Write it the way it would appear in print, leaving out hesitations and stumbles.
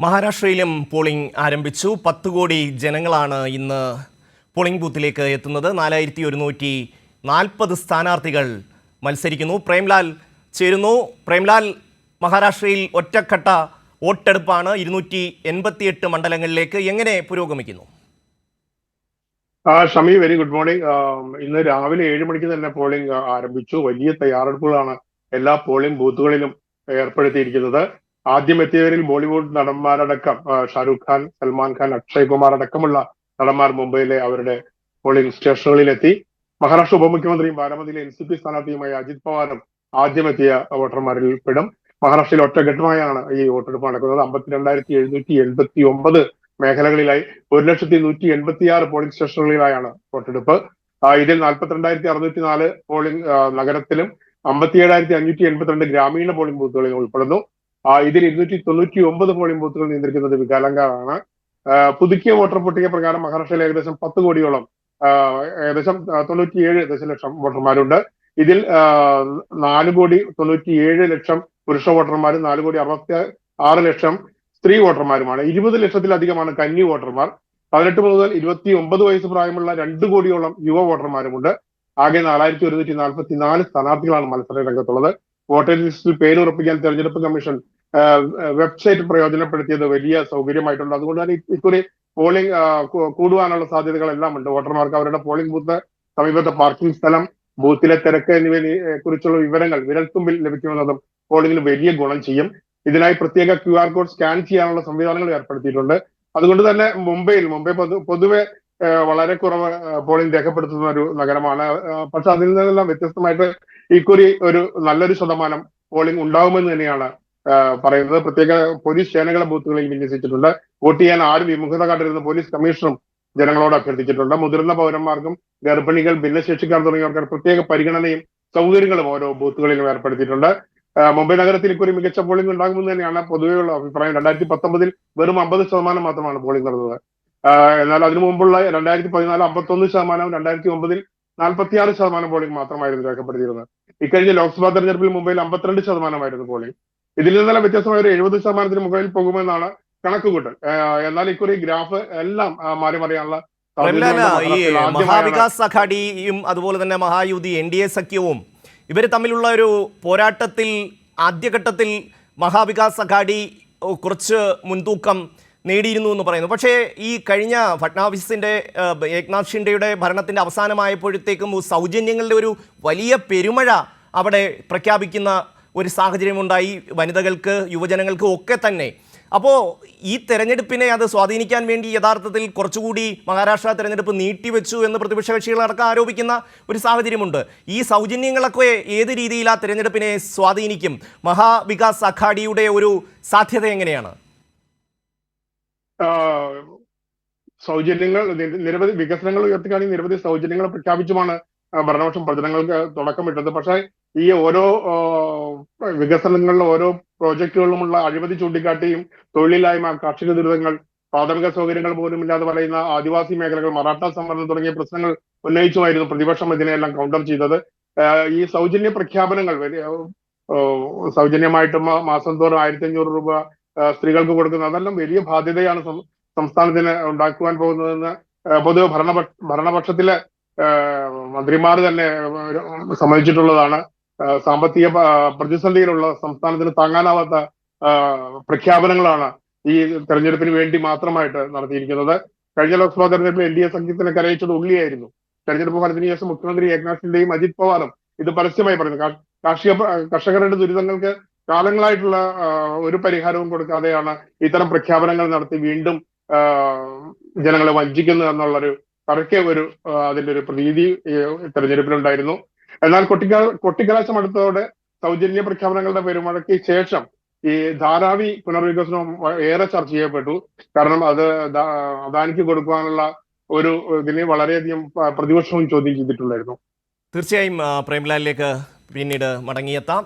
മഹാരാഷ്ട്രയിലും പോളിംഗ് ആരംഭിച്ചു. 10 കോടി ജനങ്ങളാണ് ഇന്ന് പോളിംഗ് ബൂത്തിലേക്ക് എത്തുന്നത്. 4140 സ്ഥാനാർത്ഥികൾ മത്സരിക്കുന്നു. പ്രേംലാൽ ചേരുന്നു. പ്രേംലാൽ, മഹാരാഷ്ട്രയിൽ ഒറ്റഘട്ട വോട്ടെടുപ്പാണ് 288 മണ്ഡലങ്ങളിലേക്ക്. എങ്ങനെ പുരോഗമിക്കുന്നു? Shami, very good morning. ഇന്ന് രാവിലെ 7 മണിക്ക് തന്നെ പോളിംഗ് ആരംഭിച്ചു. വലിയ തയ്യാറെടുപ്പുകളാണ് എല്ലാ പോളിംഗ് ബൂത്തുകളിലും ഏർപ്പെടുത്തിയിരിക്കുന്നത്. ആദ്യം എത്തിയവരിൽ ബോളിവുഡ് നടന്മാരടക്കം ഷാരൂഖ് ഖാൻ, സൽമാൻ ഖാൻ, അക്ഷയ് കുമാർ അടക്കമുള്ള നടന്മാർ മുംബൈയിലെ അവരുടെ പോളിംഗ് സ്റ്റേഷനുകളിലെത്തി. മഹാരാഷ്ട്ര ഉപമുഖ്യമന്ത്രിയും ബാരാമതിയിലെ NCP സ്ഥാനാർത്ഥിയുമായ അജിത് പവാറും ആദ്യമെത്തിയ വോട്ടർമാരിൽ പെടും. മഹാരാഷ്ട്രയിൽ ഒറ്റഘട്ടമായാണ് ഈ വോട്ടെടുപ്പ് നടക്കുന്നത്. 52,789 മേഖലകളിലായി 1,186 പോളിംഗ് സ്റ്റേഷനുകളിലായാണ് വോട്ടെടുപ്പ്. ഇതിൽ 42,604 പോളിംഗ് നഗരത്തിലും 57,582 ഗ്രാമീണ പോളിംഗ് ബൂത്തുകളിലും ഉൾപ്പെടുന്നു. ഇതിൽ 299 പോളിംഗ് ബൂത്തുകൾ നിയന്ത്രിക്കുന്നത് വികലാംഗരാണ്. പുതുക്കിയ വോട്ടർ പട്ടിക പ്രകാരം മഹാരാഷ്ട്രയിൽ ഏകദേശം 10 കോടിയോളം ഏകദേശം 97 ദശലക്ഷം വോട്ടർമാരുണ്ട്. ഇതിൽ 4,97,00,000 പുരുഷ വോട്ടർമാരും 4,66,00,000 സ്ത്രീ വോട്ടർമാരുമാണ്. 20 ലക്ഷത്തിലധികമാണ് കന്നി വോട്ടർമാർ. 18 മുതൽ 29 വയസ്സ് പ്രായമുള്ള 2 കോടിയോളം യുവ വോട്ടർമാരുമുണ്ട്. ആകെ 4,144 സ്ഥാനാർത്ഥികളാണ് മത്സര രംഗത്തുള്ളത്. വോട്ടർ ലിസ്റ്റിൽ പേരുറപ്പിക്കാൻ തെരഞ്ഞെടുപ്പ് കമ്മീഷൻ വെബ്സൈറ്റ് പ്രയോജനപ്പെടുത്തിയത് വലിയ സൗകര്യമായിട്ടുണ്ട്. അതുകൊണ്ട് തന്നെ ഇക്കുറി പോളിംഗ് കൂടുവാനുള്ള സാധ്യതകളെല്ലാം ഉണ്ട്. വോട്ടർമാർക്ക് അവരുടെ പോളിംഗ് ബൂത്ത്, സമീപത്തെ പാർക്കിംഗ് സ്ഥലം, ബൂത്തിലെ തിരക്ക് എന്നിവയെ കുറിച്ചുള്ള വിവരങ്ങൾ വിരൽത്തുമ്പിൽ ലഭിക്കുമെന്നതും പോളിംഗിന് വലിയ ഗുണം ചെയ്യും. ഇതിനായി പ്രത്യേക QR കോഡ് സ്കാൻ ചെയ്യാനുള്ള സംവിധാനങ്ങൾ ഏർപ്പെടുത്തിയിട്ടുണ്ട്. അതുകൊണ്ട് തന്നെ മുംബൈ പൊതുവെ വളരെ കുറവ് പോളിംഗ് രേഖപ്പെടുത്തുന്ന ഒരു നഗരമാണ്. പക്ഷെ അതിൽ നിന്നെല്ലാം വ്യത്യസ്തമായിട്ട് ഇക്കുറി ഒരു നല്ലൊരു ശതമാനം പോളിംഗ് ഉണ്ടാകുമെന്ന് തന്നെയാണ് പറയുന്നത്. പ്രത്യേക പോലീസ് സേനകളെ ബൂത്തുകളിൽ വിന്യസിച്ചിട്ടുണ്ട്. വോട്ട് ചെയ്യാൻ ആരും വിമുഖത കാട്ടരുതെന്ന് പോലീസ് കമ്മീഷണറും ജനങ്ങളോട് അഭ്യർത്ഥിച്ചിട്ടുണ്ട്. മുതിർന്ന പൗരന്മാർക്കും ഗർഭിണികൾ, ഭിന്നശേഷിക്കാർ തുടങ്ങിയവർക്ക് പ്രത്യേക പരിഗണനയും സൗകര്യങ്ങളും ഓരോ ബൂത്തുകളിലും ഏർപ്പെടുത്തിയിട്ടുണ്ട്. മുംബൈ നഗരത്തിൽ ഇക്കുറി മികച്ച പോളിംഗ് ഉണ്ടാകുമെന്ന് തന്നെയാണ് പൊതുവെയുള്ള അഭിപ്രായം. 2019 വെറും 50% മാത്രമാണ് പോളിംഗ് നടന്നത്. എന്നാൽ അതിനു മുമ്പുള്ള 2014 51%, 2009 46% പോളിംഗ് മാത്രമായിരുന്നു രേഖപ്പെടുത്തിയിരുന്നത്. ഇക്കഴിഞ്ഞ ലോക്സഭാ തെരഞ്ഞെടുപ്പിൽ മുംബൈയിൽ 52% പോളിംഗ്. ഇതിൽ നിന്നെല്ലാം വ്യത്യസ്തമായ ഒരു 70% മുകളിൽ പോകുമെന്നാണ് കണക്കുകൂട്ടൽ. എന്നാൽ ഇക്കുറി ഗ്രാഫ് എല്ലാം മാറി മറിയാനുള്ള ഈ മഹാവികാസ് അഘാഡിയും അതുപോലെ തന്നെ മഹായുതി NDA സഖ്യവും ഇവർ തമ്മിലുള്ള ഒരു പോരാട്ടത്തിൽ ആദ്യഘട്ടത്തിൽ മഹാവികാസ് അഘാഡി കുറച്ച് മുൻതൂക്കം നേടിയിരുന്നു എന്ന് പറയുന്നു. പക്ഷേ ഈ കഴിഞ്ഞ ഫട്നാവിസിൻ്റെ ഏക്നാഥ് ഷിൻഡെയുടെ ഭരണത്തിൻ്റെ അവസാനമായപ്പോഴത്തേക്കും സൗജന്യങ്ങളുടെ ഒരു വലിയ പെരുമഴ അവിടെ പ്രഖ്യാപിക്കുന്ന ഒരു സാഹചര്യമുണ്ടായി, വനിതകൾക്ക്, യുവജനങ്ങൾക്ക് ഒക്കെ തന്നെ. അപ്പോൾ ഈ തെരഞ്ഞെടുപ്പിനെ അത് സ്വാധീനിക്കാൻ വേണ്ടി യഥാർത്ഥത്തിൽ കുറച്ചുകൂടി മഹാരാഷ്ട്ര തെരഞ്ഞെടുപ്പ് നീട്ടിവെച്ചു എന്ന് പ്രതിപക്ഷ കക്ഷികളടക്കം ആരോപിക്കുന്ന ഒരു സാഹചര്യമുണ്ട്. ഈ സൗജന്യങ്ങളൊക്കെ ഏത് രീതിയിൽ ആ തെരഞ്ഞെടുപ്പിനെ സ്വാധീനിക്കും? മഹാവികാസ് അഘാഡിയുടെ ഒരു സാധ്യത എങ്ങനെയാണ്? സൗജന്യങ്ങൾ, നിരവധി വികസനങ്ങൾ ഉയർത്തിക്കാണെങ്കിൽ നിരവധി സൗജന്യങ്ങൾ പ്രഖ്യാപിച്ചുമാണ് ഭരണപക്ഷം പ്രചരണങ്ങൾക്ക് തുടക്കമിട്ടത്. പക്ഷേ ഈ ഓരോ വികസനങ്ങളിലും ഓരോ പ്രോജക്റ്റുകളിലുമുള്ള അഴിമതി ചൂണ്ടിക്കാട്ടിയും തൊഴിലില്ലായ്മ, കാർഷിക ദുരിതങ്ങൾ, പ്രാഥമിക സൗകര്യങ്ങൾ പോലും ഇല്ലാതെ പറയുന്ന ആദിവാസി മേഖലകൾ, മറാഠ സംവരണം തുടങ്ങിയ പ്രശ്നങ്ങൾ ഉന്നയിച്ചുമായിരുന്നു പ്രതിപക്ഷം ഇതിനെല്ലാം കൗണ്ടർ ചെയ്തത്. ഈ സൗജന്യ പ്രഖ്യാപനങ്ങൾ സൗജന്യമായിട്ട് മാസം തോറും 1,500 രൂപ സ്ത്രീകൾക്ക് കൊടുക്കുന്നത്, അതെല്ലാം വലിയ ബാധ്യതയാണ് സംസ്ഥാനത്തിന് ഉണ്ടാക്കുവാൻ പോകുന്നതെന്ന് പൊതുവെ ഭരണപക്ഷത്തിലെ മന്ത്രിമാർ തന്നെ സമ്മതിച്ചിട്ടുള്ളതാണ്. സാമ്പത്തിക പ്രതിസന്ധിയിലുള്ള സംസ്ഥാനത്തിന് താങ്ങാനാവാത്ത പ്രഖ്യാപനങ്ങളാണ് ഈ തെരഞ്ഞെടുപ്പിന് വേണ്ടി മാത്രമായിട്ട് നടത്തിയിരിക്കുന്നത്. കഴിഞ്ഞ ലോക്സഭാ തെരഞ്ഞെടുപ്പിൽ NDA സഖ്യത്തിനെ കരയിച്ചത് ഉള്ളിയായിരുന്നു. തെരഞ്ഞെടുപ്പ് ഫലത്തിന് ശേഷം മുഖ്യമന്ത്രി ഏക്നാഥ് ഷിൻഡെയും അജിത് പവാറും ഇത് പരസ്യമായി പറയുന്നു. കർഷകരുടെ ദുരിതങ്ങൾക്ക് കാലങ്ങളായിട്ടുള്ള ഒരു പരിഹാരവും കൊടുക്കാതെയാണ് ഇത്തരം പ്രഖ്യാപനങ്ങൾ നടത്തി വീണ്ടും ജനങ്ങളെ വഞ്ചിക്കുന്നത് എന്നുള്ളൊരു കറക്കെ അതിന്റെ ഒരു പ്രതീതി തെരഞ്ഞെടുപ്പിലുണ്ടായിരുന്നു. എന്നാൽ കൊട്ടിക്കലാശം അടുത്തതോടെ സൗജന്യ പ്രഖ്യാപനങ്ങളുടെ പെരുമഴയ്ക്ക് ശേഷം ഈ ധാരാവി പുനർവികസനവും ഏറെ ചർച്ച ചെയ്യപ്പെട്ടു. കാരണം അത് അദാനിക്ക് കൊടുക്കാനുള്ള ഒരു ഇതിന് വളരെയധികം പ്രതിപക്ഷവും ചോദ്യം ചെയ്തിട്ടുണ്ടായിരുന്നു. തീർച്ചയായും പ്രേംലാലിലേക്ക് പിന്നീട് മടങ്ങിയെത്താം.